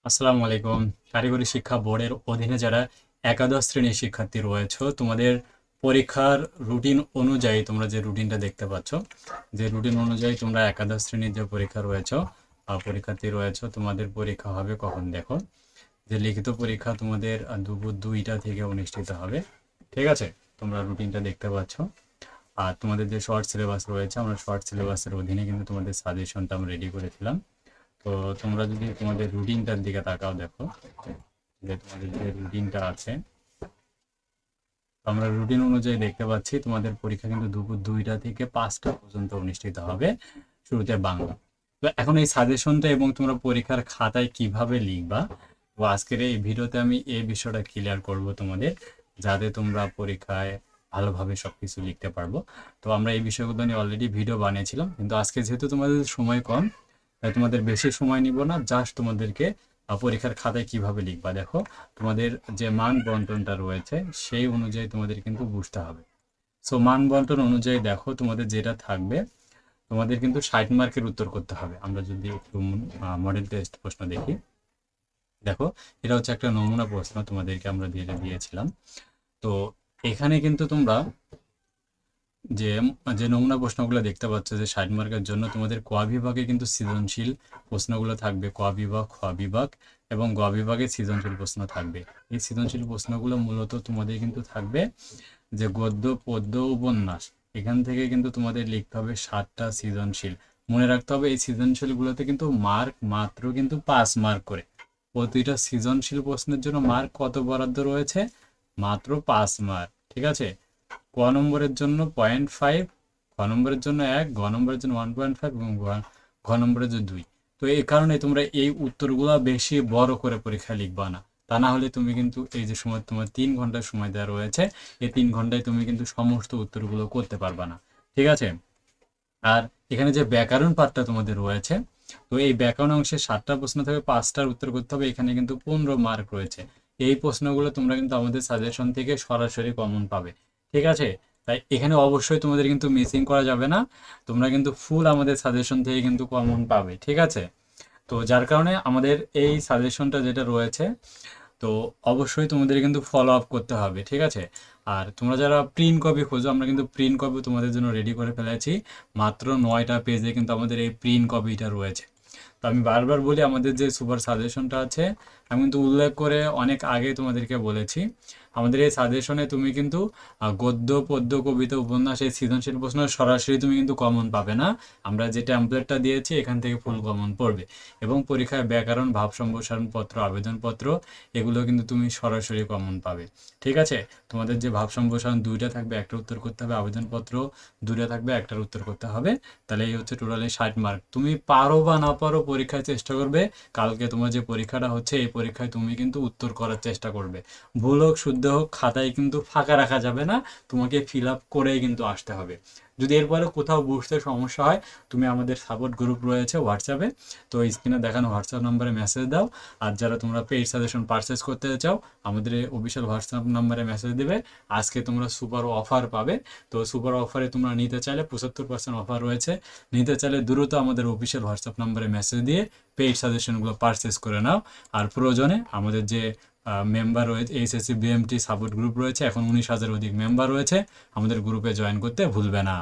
আসসালামু আলাইকুম। কারিগরি শিক্ষা বোর্ডের অধীনে যারা একাদশ শ্রেণীর শিক্ষার্থী রয়েছে, তোমাদের পরীক্ষার রুটিন অনুযায়ী তোমরা যে রুটিনটা দেখতে পাচ্ছ, যে রুটিন অনুযায়ী তোমরা একাদশ শ্রেণীর যে পরীক্ষা রয়েছে, পরীক্ষার্থী রয়েছে, তোমাদের পরীক্ষা হবে কখন দেখো। যে লিখিত পরীক্ষা তোমাদের দুপুর 2টা থেকে অনুষ্ঠিত হবে। ঠিক আছে, তোমরা রুটিনটা দেখতে পাচ্ছ। আর তোমাদের যে শর্ট সিলেবাস রয়েছে, আমরা শর্ট সিলেবাসের অধীনে কিন্তু তোমাদের সাজেশনটা আমরা রেডি করেছিলাম। তো তোমরা যদি তোমাদের রুটিনটার দিকে তাকাও, দেখো যে তোমাদের যে রুটিনটা আছে, তো আমরা রুটিন অনুযায়ী দেখতে পাচ্ছি তোমাদের পরীক্ষা কিন্তু দুপুর 2টা থেকে 5টা পর্যন্ত অনুষ্ঠিত হবে। শুরুতে বাংলা। তো এখন এই সাজেশনটা এবং তোমরা পরীক্ষার খাতায় কিভাবে লিখবা, তো আজকের এই ভিডিওতে আমি এই বিষয়টা ক্লিয়ার করব তোমাদের, যাতে তোমরা পরীক্ষায় ভালোভাবে সবকিছু লিখতে পারবো। তো আমরা এই বিষয়গুলো নিয়ে অলরেডি ভিডিও বানিয়েছিলাম, কিন্তু আজকে যেহেতু তোমাদের সময় কম, তাই তোমাদের বেশি সময় নিব না, জাস্ট তোমাদেরকে পরীক্ষার খাতায় কিভাবে লিখবা দেখো। তোমাদের যে মান বন্টনটা রয়েছে সেই অনুযায়ী তোমাদের কিন্তু বুঝতে হবে। সো মান বন্টন অনুযায়ী দেখো তোমাদের যেটা থাকবে, তোমাদের কিন্তু 60 মার্কের উত্তর করতে হবে। আমরা যদি একটু মডেল টেস্ট প্রশ্ন দেখি, দেখো এটা হচ্ছে একটা নমুনা প্রশ্ন তোমাদেরকে আমরা দিয়েছিলাম। তো এখানে কিন্তু তোমরা যে যে নমুনা প্রশ্নগুলো দেখতে পাচ্ছ, যে 60 মার্কের জন্য তোমাদের ক বিভাগে কিন্তু সৃজনশীল প্রশ্নগুলো থাকবে, ক বিভাগ, খ বিভাগ এবং গ বিভাগে সৃজনশীল প্রশ্ন থাকবে। এই সৃজনশীল প্রশ্নগুলো মূলত তোমাদের কিন্তু থাকবে যে গদ্য, পদ্য, উপন্যাস, এখান থেকে কিন্তু তোমাদের লিখতে হবে 7টা সৃজনশীল। মনে রাখতে হবে এই সৃজনশীলগুলোতে কিন্তু মার্ক মাত্র কিন্তু 5 মার্ক করে। প্রতিটা সৃজনশীল প্রশ্নের জন্য মার্ক কত বরাদ্দ রয়েছে? মাত্র 5 মার্ক। ঠিক আছে, ক নম্বরের জন্য 0.5, খ নম্বরের জন্য 1, গ নম্বরের জন্য 1.5 এবং ঘ নম্বরের জন্য 2। তো এই কারণে তোমরা এই উত্তরগুলো বেশি বড় করে পরীক্ষায় লিখবা না। তা না হলে তুমি কিন্তু এই যে সময় তোমার 3 ঘন্টার সময় দেওয়া রয়েছে, এই 3 ঘন্টায় তুমি কিন্তু সমস্ত উত্তরগুলো করতে পারবা না। ঠিক আছে, আর এখানে যে ব্যাকরণ পাঠটা তোমাদের রয়েছে, তো এই ব্যাকরণ অংশে 7টা প্রশ্ন থেকে 5টার উত্তর করতে হবে। এখানে কিন্তু 15 মার্ক রয়েছে। এই প্রশ্নগুলো তোমরা কিন্তু আমাদের সাজেশন থেকে সরাসরি কমন পাবে। ঠিক আছে, তাই এখানে অবশ্যই তোমাদের কিন্তু মিসিং করা যাবে না। তোমরা কিন্তু ফুল আমাদের সাজেশন থেকে কিন্তু কমন পাবে। ঠিক আছে, তো যার কারণে আমাদের এই সাজেশনটা যেটা রয়েছে, তো অবশ্যই তোমাদের কিন্তু ফলো আপ করতে হবে। ঠিক আছে, আর তোমরা যারা প্রিন্ট কপি খোঁজো, আমরা কিন্তু প্রিন্ট কপি তোমাদের জন্য রেডি করে ফেলেছি। মাত্র 9টা পেজে কিন্তু আমাদের এই প্রিন্ট কপিটা রয়েছে। তো আমি বারবার বলি, আমাদের যে সুপার সাজেশনটা আছে, আমি কিন্তু উল্লেখ করে অনেক আগে তোমাদেরকে বলেছি, আমাদের এই সাজেশনে তুমি কিন্তু গদ্য, পদ্য, কবিতা, উপন্যাস, এই সৃজনশীল প্রশ্ন সরাসরি তুমি কিন্তু কমন পাবে না। আমরা যে টেমপ্লেটটা দিয়েছি এখান থেকে ফুল কমন পড়বে। এবং পরীক্ষায় ব্যাকরণ, ভাব সম্প্রসারণ পত্র, আবেদনপত্র, এগুলো কিন্তু তুমি সরাসরি কমন পাবে। ঠিক আছে, তোমাদের যে ভাব সম্প্রসারণ 2টা থাকবে, একটা উত্তর করতে হবে, আবেদনপত্র 2টা থাকবে, একটার উত্তর করতে হবে। তাহলে এই হচ্ছে টোটালি 60 মার্ক। তুমি পারো বা না পারো, পরীক্ষায় চেষ্টা করবে, কালকে তোমার যে পরীক্ষাটা হচ্ছে এই পরীক্ষায় তুমি কিন্তু উত্তর করার চেষ্টা করবে। ভুল হোক শুদ্ধ হোক, খাতায় কিন্তু ফাঁকা রাখা যাবে না, তোমাকে ফিল আপ করেই কিন্তু আসতে হবে। যদি এরপরে কোথাও বুঝতে সমস্যা হয়, তুমি আমাদের সাপোর্ট গ্রুপ রয়েছে হোয়াটসঅ্যাপে, তো স্ক্রিনে দেখানো হোয়াটসঅ্যাপ নাম্বারে মেসেজ দাও। আর যারা তোমরা পেইড সাজেশন পারচেস করতে চাও, আমাদের অফিসিয়াল হোয়াটসঅ্যাপ নাম্বারে মেসেজ দেবে। আজকে তোমরা সুপার অফার পাবে। তো সুপার অফারে তোমরা নিতে চাইলে 75% অফার রয়েছে। নিতে চাইলে দ্রুত আমাদের অফিসিয়াল হোয়াটসঅ্যাপ নাম্বারে মেসেজ দিয়ে পেইড সাজেশনগুলো পারচেস করে নাও। আর প্রয়োজনে আমাদের যে মেম্বার রয়েছে, এইচএসসি বিএমটি সাপোর্ট গ্রুপ রয়েছে, এখন 19,000 অধিক মেম্বার রয়েছে, আমাদের গ্রুপে জয়েন করতে ভুলবে না।